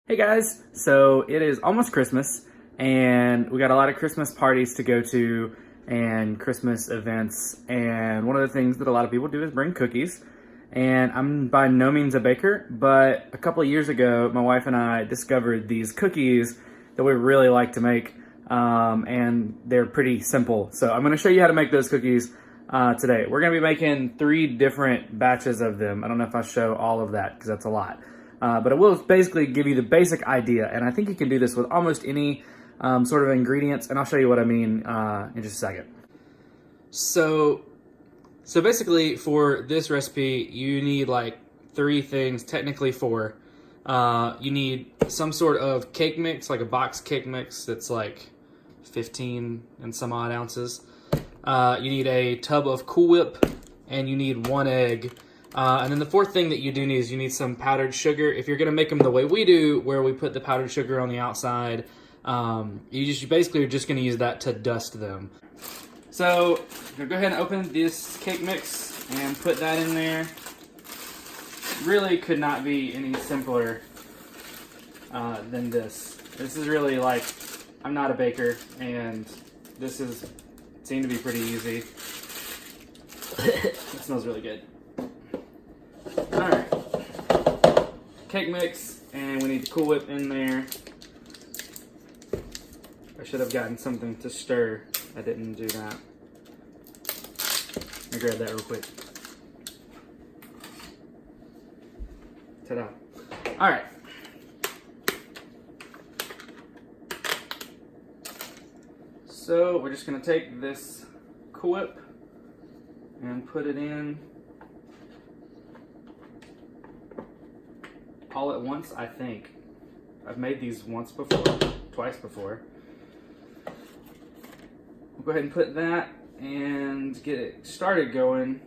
Hey guys, so it is almost Christmas and we got a lot of Christmas parties to go to and Christmas events, and one of the things that a lot of people do is bring cookies. And I'm by no means a baker, but a couple of years ago my wife and I discovered these cookies that we really like to make, and they're pretty simple. So I'm going to show you how to make those cookies today. We're going to be making 3 different batches of them. I don't know if I'll show all of that because that's a lot. But it will basically give you the basic idea, and I think you can do this with almost any sort of ingredients, and I'll show you what I mean in just a second. So basically for this recipe, you need like 3 things, technically 4. You need some sort of cake mix, like a box cake mix that's like 15 and some odd ounces. You need a tub of Cool Whip, and you need 1 egg. And then the 4th thing that you do need is you need some powdered sugar. If you're going to make them the way we do, where we put the powdered sugar on the outside, you basically are just going to use that to dust them. So go ahead and open this cake mix and put that in there. Really could not be any simpler than this. This is really like, I'm not a baker, and this seemed to be pretty easy. It smells really good. Alright, cake mix, and we need the Cool Whip in there. I should have gotten something to stir. I didn't do that. Let me grab that real quick. Ta-da. Alright. So we're just going to take this Cool Whip and put it in all at once, I think. I've made these twice before. We'll go ahead and put that and get it started going.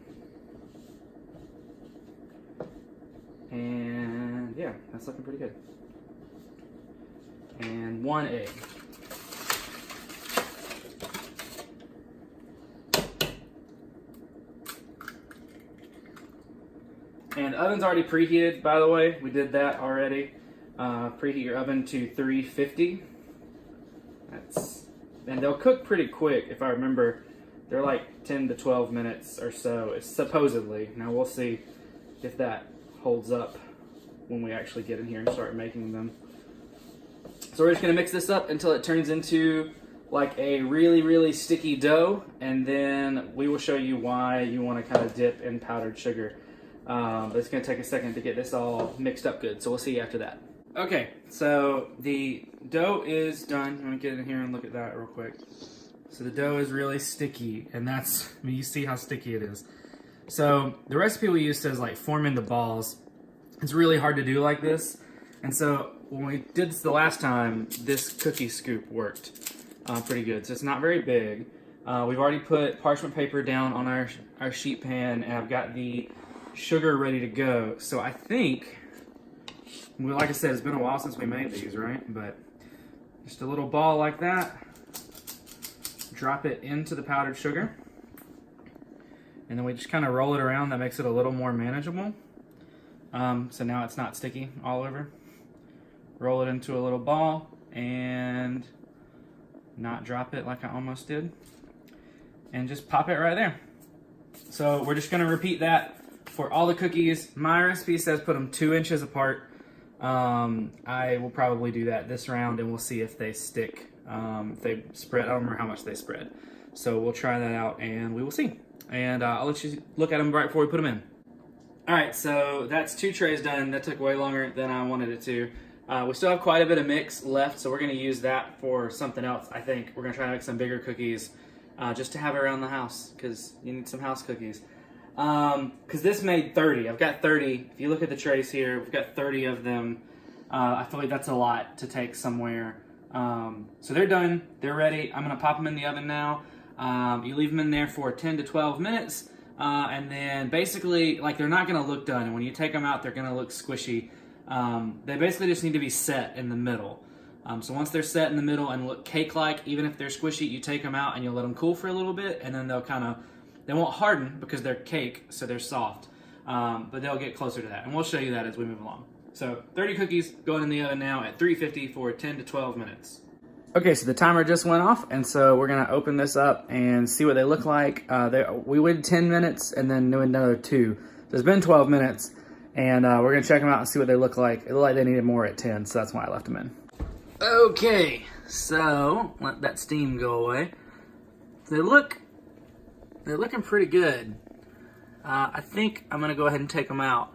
And yeah, that's looking pretty good. And 1 egg. And the oven's already preheated, by the way. We did that already. Preheat your oven to 350. And they'll cook pretty quick, if I remember. They're like 10 to 12 minutes or so, supposedly. Now we'll see if that holds up when we actually get in here and start making them. So we're just gonna mix this up until it turns into like a really, really sticky dough, and then we will show you why you want to kind of dip in powdered sugar. But it's going to take a second to get this all mixed up good, so we'll see you after that. Okay, so the dough is done. Let me get in here and look at that real quick. So the dough is really sticky, and you see how sticky it is. So the recipe we used says like form into balls. It's really hard to do like this, and so when we did this the last time, this cookie scoop worked pretty good. So it's not very big. We've already put parchment paper down on our sheet pan, and I've got the sugar ready to go. So I think, well, like I said, it's been a while since we made these, right? But just a little ball like that. Drop it into the powdered sugar. And then we just kind of roll it around. That makes it a little more manageable. So now it's not sticky all over. Roll it into a little ball and not drop it like I almost did. And just pop it right there. So we're just going to repeat that for all the cookies. My recipe says put them 2 inches apart. I will probably do that this round, and we'll see if they stick, if they spread. I don't remember how much they spread. So we'll try that out, and we will see. And I'll let you look at them right before we put them in. Alright, so that's 2 trays done. That took way longer than I wanted it to. We still have quite a bit of mix left, so we're going to use that for something else, I think. We're going to try to make some bigger cookies just to have around the house, because you need some house cookies. Because this made 30. I've got 30. If you look at the trays here, we've got 30 of them. I feel like that's a lot to take somewhere. So they're done. They're ready. I'm going to pop them in the oven now. You leave them in there for 10 to 12 minutes. And then basically, like, they're not going to look done. And when you take them out, they're going to look squishy. They basically just need to be set in the middle. So once they're set in the middle and look cake-like, even if they're squishy, you take them out and you'll let them cool for a little bit, and then they won't harden because they're cake, so they're soft. But they'll get closer to that, and we'll show you that as we move along. So 30 cookies going in the oven now at 350 for 10 to 12 minutes. Okay, so the timer just went off, and so we're gonna open this up and see what they look like. We waited 10 minutes and then waited another 2. So it's been 12 minutes, and we're gonna check them out and see what they look like. It looked like they needed more at 10, so that's why I left them in. Okay, so let that steam go away. They're looking pretty good. I think I'm gonna go ahead and take them out.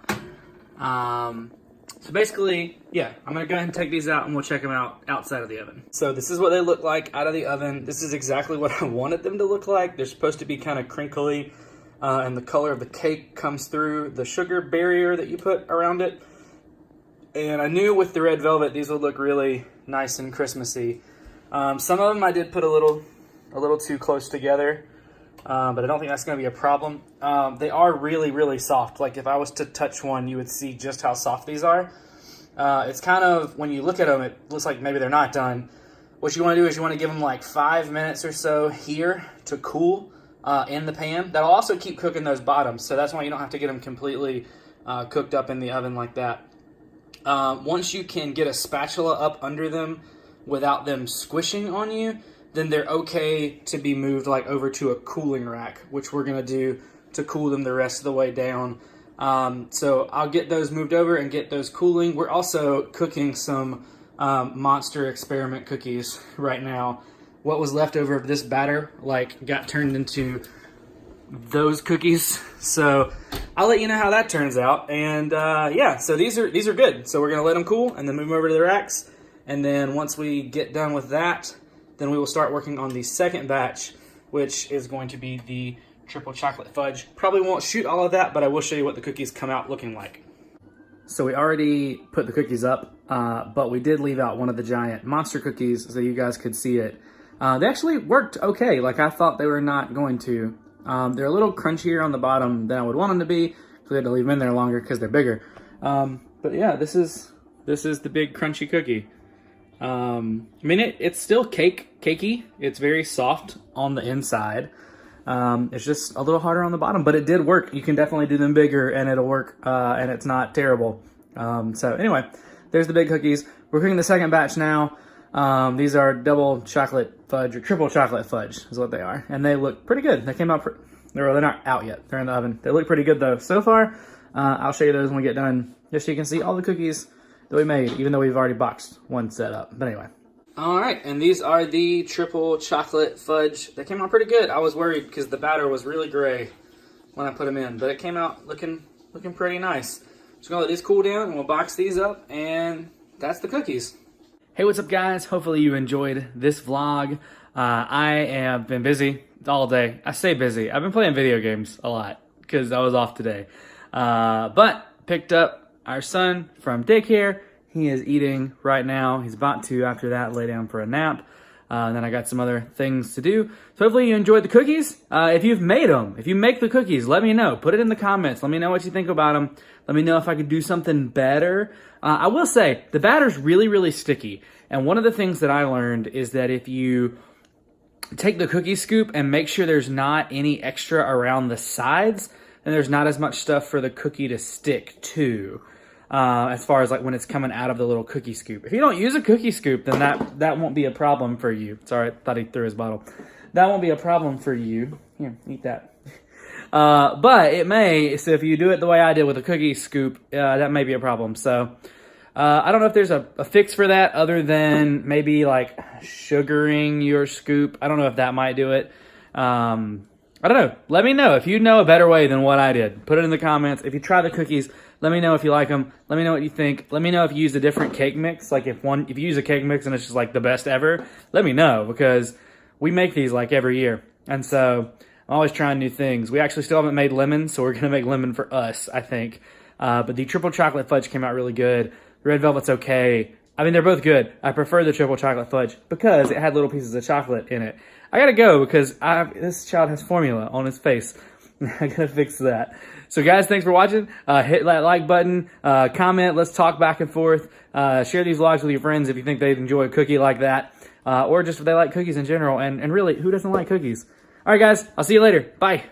So basically, yeah, I'm gonna go ahead and take these out and we'll check them out outside of the oven. So this is what they look like out of the oven. This is exactly what I wanted them to look like. They're supposed to be kind of crinkly, and the color of the cake comes through the sugar barrier that you put around it. And I knew with the red velvet, these would look really nice and Christmassy. Some of them I did put a little too close together, but I don't think that's gonna be a problem. They are really, really soft. Like if I was to touch one, you would see just how soft these are. It's kind of, when you look at them, it looks like maybe they're not done. What you wanna do is you wanna give them like 5 minutes or so here to cool in the pan. That'll also keep cooking those bottoms, so that's why you don't have to get them completely cooked up in the oven like that. Once you can get a spatula up under them without them squishing on you, then they're okay to be moved like over to a cooling rack, which we're gonna do to cool them the rest of the way down. So I'll get those moved over and get those cooling. We're also cooking some monster experiment cookies right now. What was left over of this batter got turned into those cookies. So I'll let you know how that turns out. And yeah, so these are good. So we're gonna let them cool and then move them over to the racks. And then once we get done with that, then we will start working on the second batch, which is going to be the triple chocolate fudge. Probably won't shoot all of that, but I will show you what the cookies come out looking like. So we already put the cookies up, but we did leave out one of the giant monster cookies so you guys could see it. They actually worked okay. Like I thought they were not going to. They're a little crunchier on the bottom than I would want them to be, so we had to leave them in there longer because they're bigger. But yeah, this is the big crunchy cookie. I mean, it's still cakey. It's very soft on the inside. It's just a little harder on the bottom, but it did work. You can definitely do them bigger and it'll work, and it's not terrible. So anyway, there's the big cookies. We're cooking the second batch now. These are double chocolate fudge or triple chocolate fudge is what they are. And they look pretty good. They came out, they're not out yet. They're in the oven. They look pretty good though. So far, I'll show you those when we get done, just so you can see all the cookies that we made, even though we've already boxed one set up. But anyway. All right, and these are the triple chocolate fudge. They came out pretty good. I was worried because the batter was really gray when I put them in, but it came out looking pretty nice. Just gonna let these cool down and we'll box these up, and that's the cookies. Hey, what's up guys? Hopefully you enjoyed this vlog. I have been busy all day. I say busy. I've been playing video games a lot because I was off today. But picked up our son from daycare. He is eating right now. He's about to, after that, lay down for a nap. And then I got some other things to do. So hopefully you enjoyed the cookies. If you've made them, if you make the cookies, let me know. Put it in the comments. Let me know what you think about them. Let me know if I could do something better. I will say, the batter's really, really sticky. And one of the things that I learned is that if you take the cookie scoop and make sure there's not any extra around the sides, then there's not as much stuff for the cookie to stick to. As far as like when it's coming out of the little cookie scoop. If you don't use a cookie scoop, then that won't be a problem for you. Sorry, I thought he threw his bottle. That won't be a problem for you. Here, eat that. But it may, so if you do it the way I did with a cookie scoop, that may be a problem. So I don't know if there's a fix for that other than maybe like sugaring your scoop. I don't know if that might do it. I don't know. Let me know if you know a better way than what I did. Put it in the comments. If you try the cookies, let me know if you like them. Let me know what you think. Let me know if you use a different cake mix. Like if you use a cake mix and it's just like the best ever, let me know because we make these like every year. And so I'm always trying new things. We actually still haven't made lemon, so we're going to make lemon for us, I think. But the triple chocolate fudge came out really good. The red velvet's okay. I mean, they're both good. I prefer the triple chocolate fudge because it had little pieces of chocolate in it. I gotta go because this child has formula on his face. I gotta fix that. So guys, thanks for watching. Hit that like button, comment, let's talk back and forth. Share these vlogs with your friends if you think they'd enjoy a cookie like that. Or just if they like cookies in general. And really, who doesn't like cookies? All right, guys, I'll see you later. Bye.